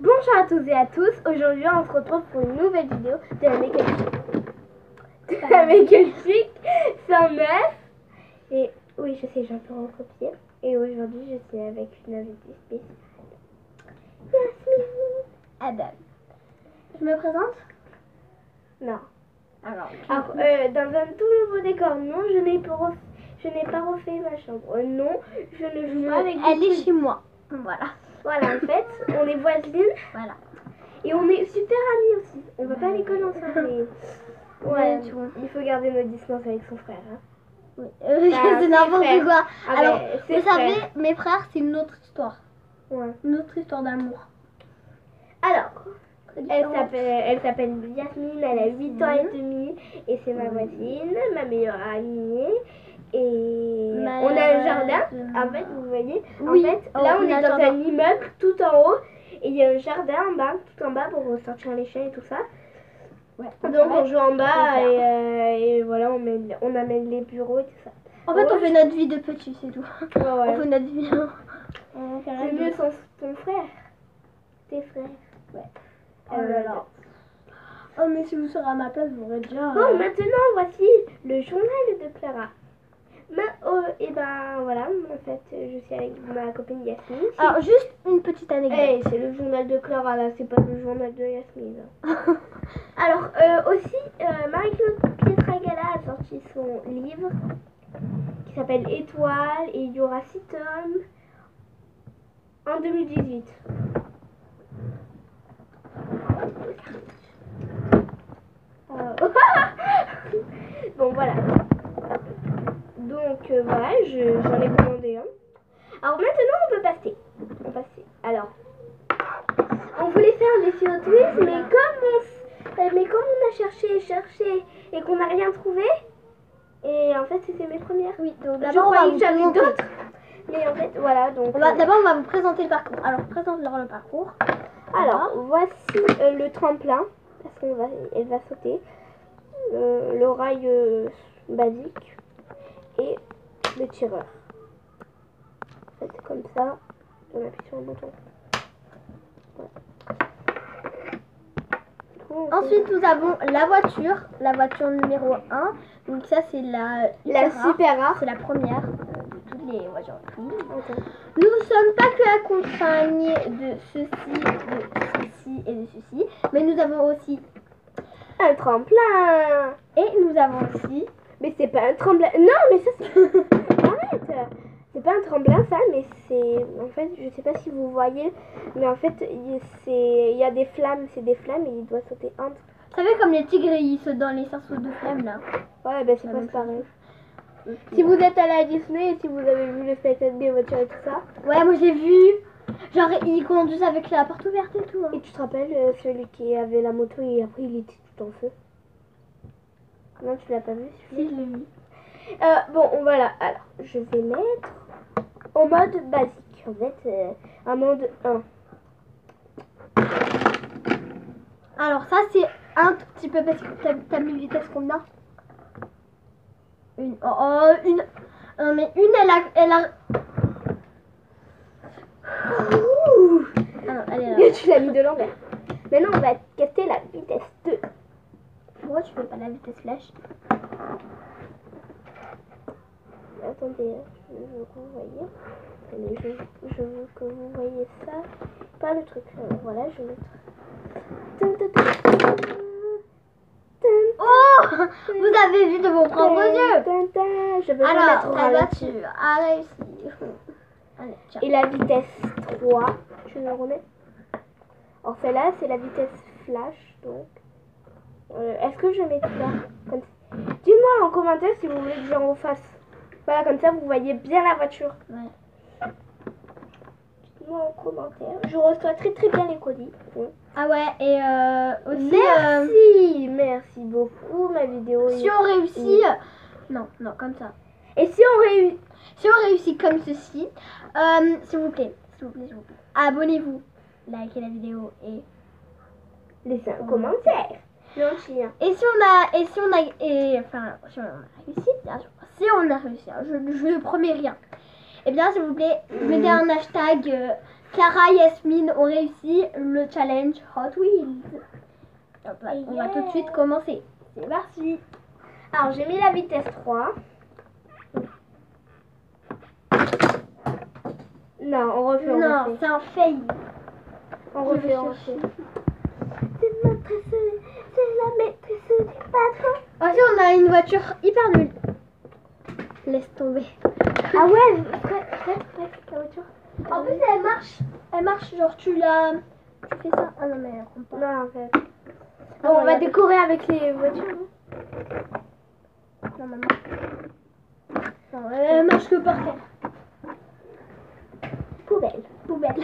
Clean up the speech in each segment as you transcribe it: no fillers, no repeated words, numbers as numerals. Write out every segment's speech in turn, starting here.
Bonjour à tous et à tous, aujourd'hui on se retrouve pour une nouvelle vidéo de la Make Up Chic. De la Make Up Chic 109. Et oui, je sais, j'ai un peu recopié. Et aujourd'hui je suis avec une invitée spéciale, Yasmine. Adam. Je me présente? Non. Alors dans un tout nouveau décor, non, je n'ai pas refait ma chambre. Non, je ne joue pas avec Elle est chez moi. Voilà. Voilà, en fait, on est voisines. Voilà. Et on est super amis aussi. On va pas à l'école ensemble, mais ouais, il faut garder nos distances avec son frère. Hein. Oui. C'est n'importe quoi. Ah, alors, vous savez, mes frères, c'est une autre histoire. Ouais. Une autre histoire d'amour. Alors, elle s'appelle Yasmine, elle a 8 ans et demi et c'est ma voisine, ma meilleure amie. Et on a un jardin, en fait, vous voyez, oui. En fait, là on est dans un immeuble tout en haut et il y a un jardin en bas, tout en bas pour sortir les chiens et tout ça. Ouais, donc on joue en bas et voilà, on amène les bureaux et tout ça. En fait, on fait notre vie de petit, c'est tout. Ouais. On fait notre vie. C'est mieux sans ton frère. Tes frères. Ouais. Oh là là. Oh, mais si vous serez à ma place, vous aurez déjà... Bon, maintenant, voici le journal de Clara. Et ben voilà, en fait, je suis avec ma copine Yasmine. Alors, juste une petite anecdote. Hey, c'est le journal de Clara, là, c'est pas le journal de Yasmine. Alors, aussi, Marie-Claude Pietragala a sorti son livre qui s'appelle Étoile et il y aura 6 tomes en 2018. Bon, voilà. Donc, voilà, j'en ai commandé un. Alors, maintenant, on peut passer. Alors, on voulait faire un défi au twist, mais comme on a cherché et qu'on n'a rien trouvé, et en fait, c'était mes premières. Oui, donc je d'abord, croyais que j'avais d'autres. Mais en fait, voilà, donc... D'abord, on va vous présenter le parcours. Alors, présente-leur le parcours. Alors, voici le tremplin, parce qu'elle va sauter. Le rail basique et le tireur. Faites comme ça, on appuie sur le bouton. Voilà. Ensuite, nous avons la voiture numéro 1. Donc ça, c'est la super rare. C'est la première de toutes les voitures. Nous ne sommes pas que accompagnés de ceci et de ceci, mais nous avons aussi un tremplin. Et nous avons aussi... Mais c'est pas un tremplin. Non, mais ça c'est... Arrête. C'est pas un tremplin ça, mais c'est... En fait, je sais pas si vous voyez, mais en fait, il y a des flammes. C'est des flammes et il doit sauter entre. Vous savez comme les tigres, ils sautent dans les cerceaux de flammes là. Ouais, ben c'est pas pareil. Si vous êtes allé à Disney et si vous avez vu le spectacle des voitures et tout ça. Ouais, moi j'ai vu. Genre, ils conduisent avec la porte ouverte et tout. Hein. Et tu te rappelles celui qui avait la moto et après il était tout en feu? Non, tu l'as pas vu celui-là? Si, je l'ai vu. Bon, voilà. Alors, je vais mettre en mode basique. En fait, un mode 1. Alors, ça, c'est un tout petit peu parce que t'as mis vitesse combien? Une. Non, mais une, elle a... Ouh. Ah non, elle est là. Tu l'as mis de l'envers. Maintenant, on va tester la vitesse 2. Pourquoi tu fais pas la vitesse flash? Attendez, je veux que vous voyez. Allez, je veux que vous voyez ça. Pas le truc. Voilà, je vais mettre. Oh! Vous avez vu de vos propres yeux. Je veux alors, mettre ta voiture a réussi. Allez, tiens. Et la vitesse 3, je le remets. Alors celle-là, c'est la vitesse flash, donc. Est-ce que je mets tout là? Dites-moi en commentaire si vous voulez que j'en refasse. Voilà, comme ça, vous voyez bien la voiture. Ouais. Dites-moi en commentaire. Je reçois très très bien les colis. Ouais. Ah ouais, et aussi... Merci beaucoup, ma vidéo. Si on réussit... Non, comme ça. Et si on réussit... Si on réussit comme ceci, s'il vous plaît, abonnez-vous, likez la vidéo et laissez un commentaire. Gentil. Et si on a réussi, bien sûr, si on a réussi, je ne promets rien. Et bien, s'il vous plaît, mettez un hashtag Clara et Yasmine ont réussi le challenge Hot Wheels. On va tout de suite commencer. C'est parti. Alors, j'ai mis la vitesse 3. Non, on refait, on Non, refait. c'est un fail. On refait, on refait. C'est la maîtresse du patron. Ensuite, on a une voiture hyper nulle. Laisse tomber. Ah ouais, frère, la voiture. En plus, elle marche, genre tu fais ça. Ah non, mais elle compte pas. Non, en fait. Ah, Bon, on va regarde. décorer avec les voitures. Non, maman. Non, elle marche que par terre. Poubelle. Poubelle.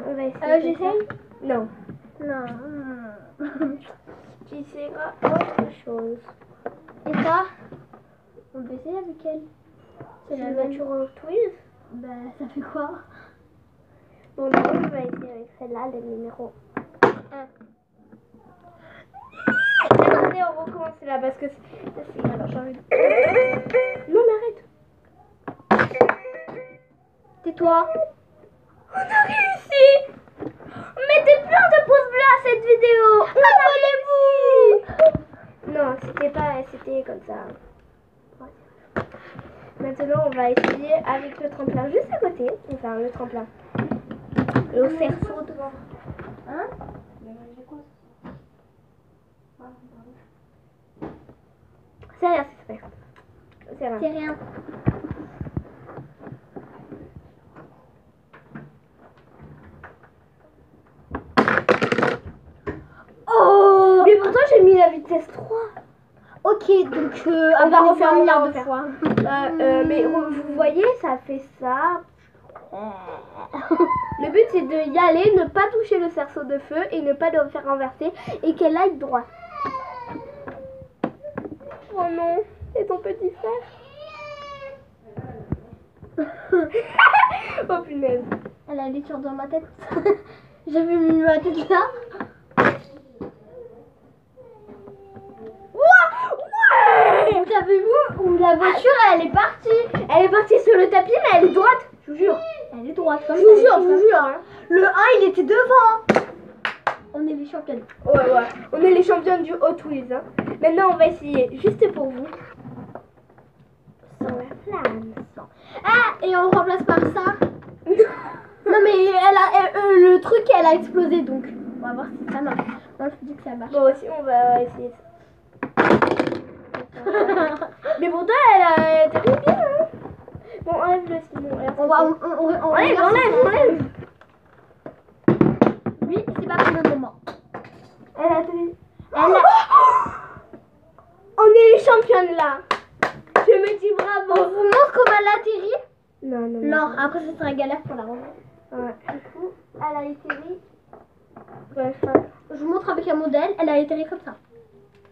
On va essayer. J'essaye. Non. Non. Tu essaieras autre chose. Et ça, on peut essayer avec elle. C'est la même. voiture Hot Wheels. Bah, ça fait quoi? Bon, d'abord, on va essayer avec celle-là, le numéro 1. Attendez, on recommence là parce que c'est... Alors, j'ai envie de... Non, mais arrête. Tais-toi. On a réussi. Mettez plein de pouces bleus à cette vidéo. Abonnez-vous. Non, c'était comme ça. Maintenant, on va essayer avec le tremplin juste à côté. Enfin, le tremplin. Le cerceau devant. Hein? C'est rien, c'est super. C'est rien. C'est rien. Oh! Mais pourtant, j'ai mis la vitesse 3. Ok, donc On va refaire, on va milliard de refaire. fois. Mais vous voyez, ça fait ça. Le but, c'est de y aller, ne pas toucher le cerceau de feu et ne pas le faire renverser et qu'elle aille droit. Oh non, c'est ton petit frère. Oh punaise. Elle a les tours dans ma tête. J'avais mis ma tête là. Ouais. Vous avez vu où la voiture elle est partie? Elle est partie sur le tapis, mais elle est droite. Je vous jure. Elle est droite Je comme vous ça, jure, elle je est vous comme jure. ça. Hein. Le 1 il était devant. On est les championnes. Ouais, ouais. On est les championnes du Hot Wheels. Hein. Maintenant, on va essayer juste pour vous. Sans la flamme. Ah, et on remplace par ça. Non mais le truc elle a explosé donc. On va voir si ça marche. Moi je dis que ça marche. Bon, aussi, on va essayer ça. Mais pourtant, elle était bien. Hein. Bon, enlève-le sinon. On Enlève, enlève. Oui, c'est pas pour le moment. Elle a On est les championnes là. Je me dis On bravo. vous montre comment elle atterrit? Non, non, Non, après ce sera galère pour la remettre. Ouais. Du coup, elle a atterri. Ouais, ça. Je vous montre avec un modèle, elle a atterri comme ça.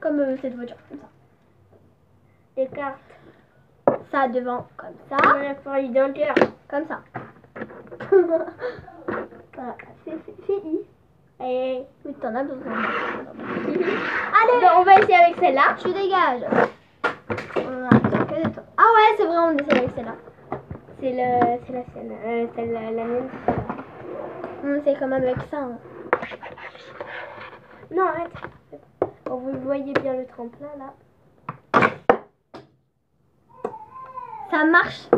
Comme cette voiture, comme ça. Les cartes. Ça devant, comme ça. On a pas l'identitaire. Comme ça. Voilà. C'est I. Et... Oui, t'en as besoin. Allez, donc, on va essayer avec celle-là. Tu dégages. Ah ouais, c'est vrai, on essaie avec celle-là. C'est la sienne. C'est la mienne. On essaie quand même avec ça. Hein. Non, arrête. Bon, vous voyez bien le tremplin là. Ça marche.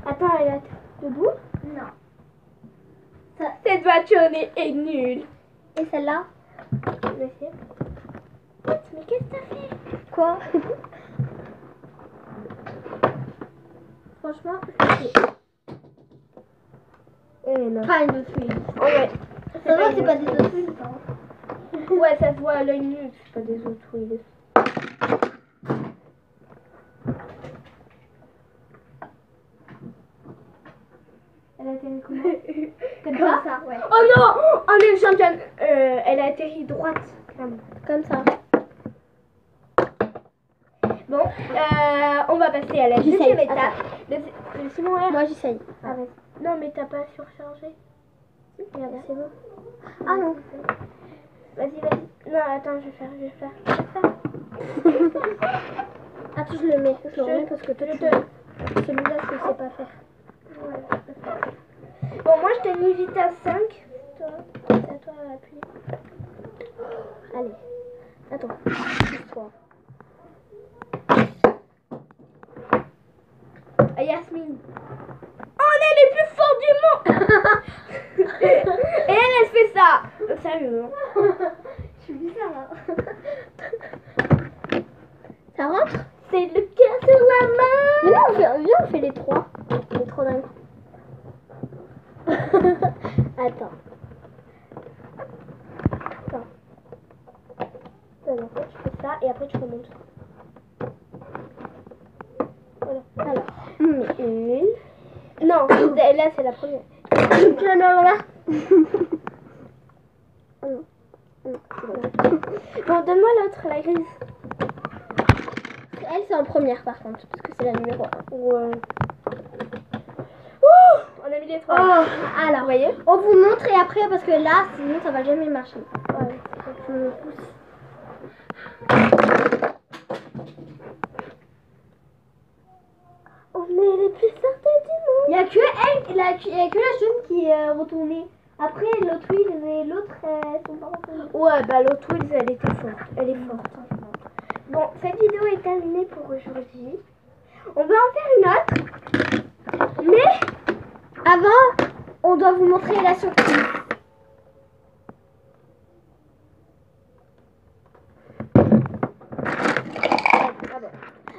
Attends, elle est debout. Non. Cette voiture est nulle. Et celle-là? Monsieur. Mais qu'est-ce que t'as fait? Quoi? Franchement, Non. pas une autre fille. Ouais. Ça va, c'est pas des autres filles. Ouais, ça se voit à l'œil nu, c'est pas des autres Wheels. Elle a atterri comment? Comme ça, ouais. Oh non, on est le championne. Elle a atterri droite. Comme ça. Bon, on va passer à la J'essaye. deuxième étape. Simon, regarde. Moi, j'essaye. Ah, vas-y. Non, mais t'as pas surchargé. Regarde, C'est bon. Ah non. Vas-y, vas-y. Non, attends, je vais faire. Attends, je le mets. Je le remets parce que toi, celui-là, je sais pas faire. Bon, moi, je t'ai mis vite à 5. Toi, c'est à toi d'appuyer. Allez. Attends. Toi. Ah, Yasmine. Oh, on est les plus forts du monde. Et elle fait ça. Sérieux. Hein. Je suis bizarre. Hein. Ça rentre? C'est le cœur sur la main. Mais non, viens, on fait les 3. C'est trop dingue. Attends. Alors, tu fais ça et après tu remontes. Voilà. Alors, une. Non, là c'est la première. Tu la mets à l'envers. Bon, donne-moi l'autre, la grise. Elle, c'est en première par contre, parce que c'est la numéro 1. Ouais. Ouh, on a mis les 3. Oh, alors, vous voyez? on vous montre et après, parce que là, sinon ça va jamais marcher. Ouais. Je me pousse. On est les plus certains du monde. Il n'y a que elle, il y a que la jaune qui est retournée. Après, l'autre Wills et l'autre, elles sont pas retournées. Ouais, bah l'autre Wills, elle était forte. Elle est forte. Bon, cette vidéo est terminée pour aujourd'hui. On va en faire une autre. Mais avant, on doit vous montrer la surprise.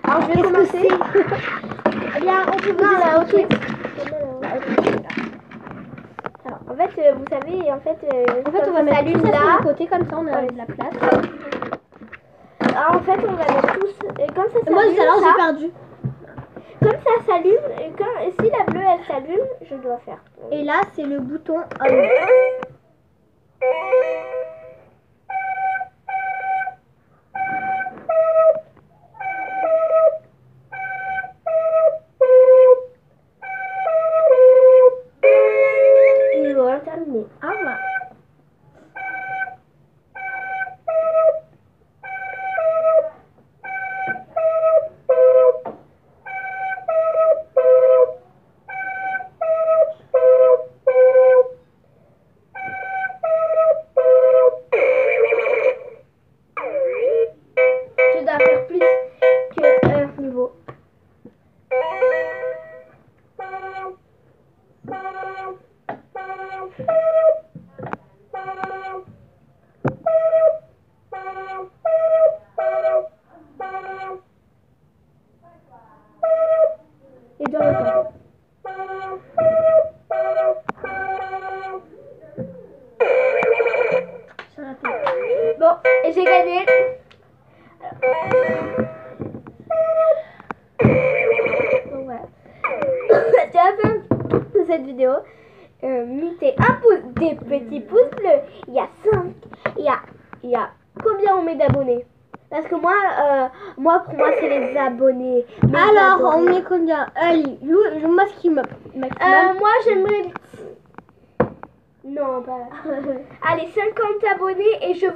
alors je vais commencer. Eh bien, on peut vous Non, la haute. expliquer. Alors, en fait, vous savez, en fait, En fait, on va mettre tout ça sur le côté, comme ça on a de la place. Ah, en fait, on va mettre tous. Et comme ça Moi, s'allume, tout à l'heure, ça, j'ai perdu. comme ça s'allume, et si la bleue elle s'allume, je dois faire. Et là, c'est le bouton on. Niveau 1 terminé. Ah, voilà. Tu dois faire plus que un niveau. Et dans le temps. Bon, et j'ai gagné. Donc voilà. C'est la fin de cette vidéo. Mettez des petits pouces bleus. Il y a 5. Il y a combien on met d'abonnés? Parce que moi pour moi c'est les abonnés. Mais Alors, j'adore. on met combien? Allez, moi, ce qui me maximum. Moi j'aimerais. Non, pas. Allez, 50 abonnés et je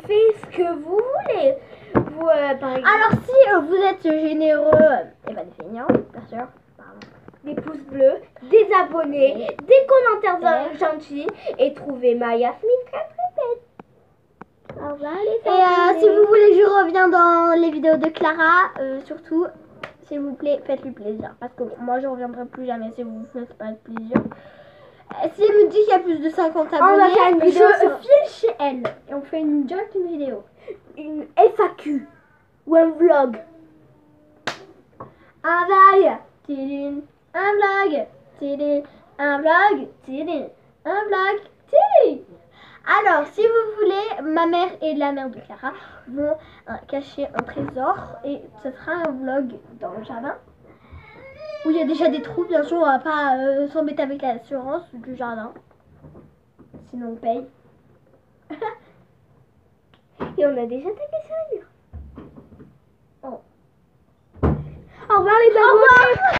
fais ce que vous voulez. Vous, par exemple, Alors, si vous êtes généreux, et ben des feignants, bien sûr. Pardon. des pouces bleus, des abonnés, des commentaires gentils et trouvez ma Yasmine très très belle. Au revoir les Et abonnés. si vous voulez que je revienne dans les vidéos de Clara, surtout, s'il vous plaît, faites-lui plaisir. Parce que moi, je reviendrai plus jamais si vous ne faites pas de plaisir. Si elle me dit qu'il y a plus de 50 va abonnés, faire une vidéo je sur- file chez elle. Et on fait direct une vidéo. Une FAQ ou un vlog. Un vlog, tidine, un vlog, tidine, un vlog, tidine, un vlog, tidine. Alors, si vous voulez, ma mère et la mère de Clara vont cacher un trésor et ce sera un vlog dans le jardin où il y a déjà des trous. Bien sûr, on va pas s'embêter avec l'assurance du jardin, sinon on paye. Et on a déjà tapé sur le mur. Oh. Au revoir les abonnés.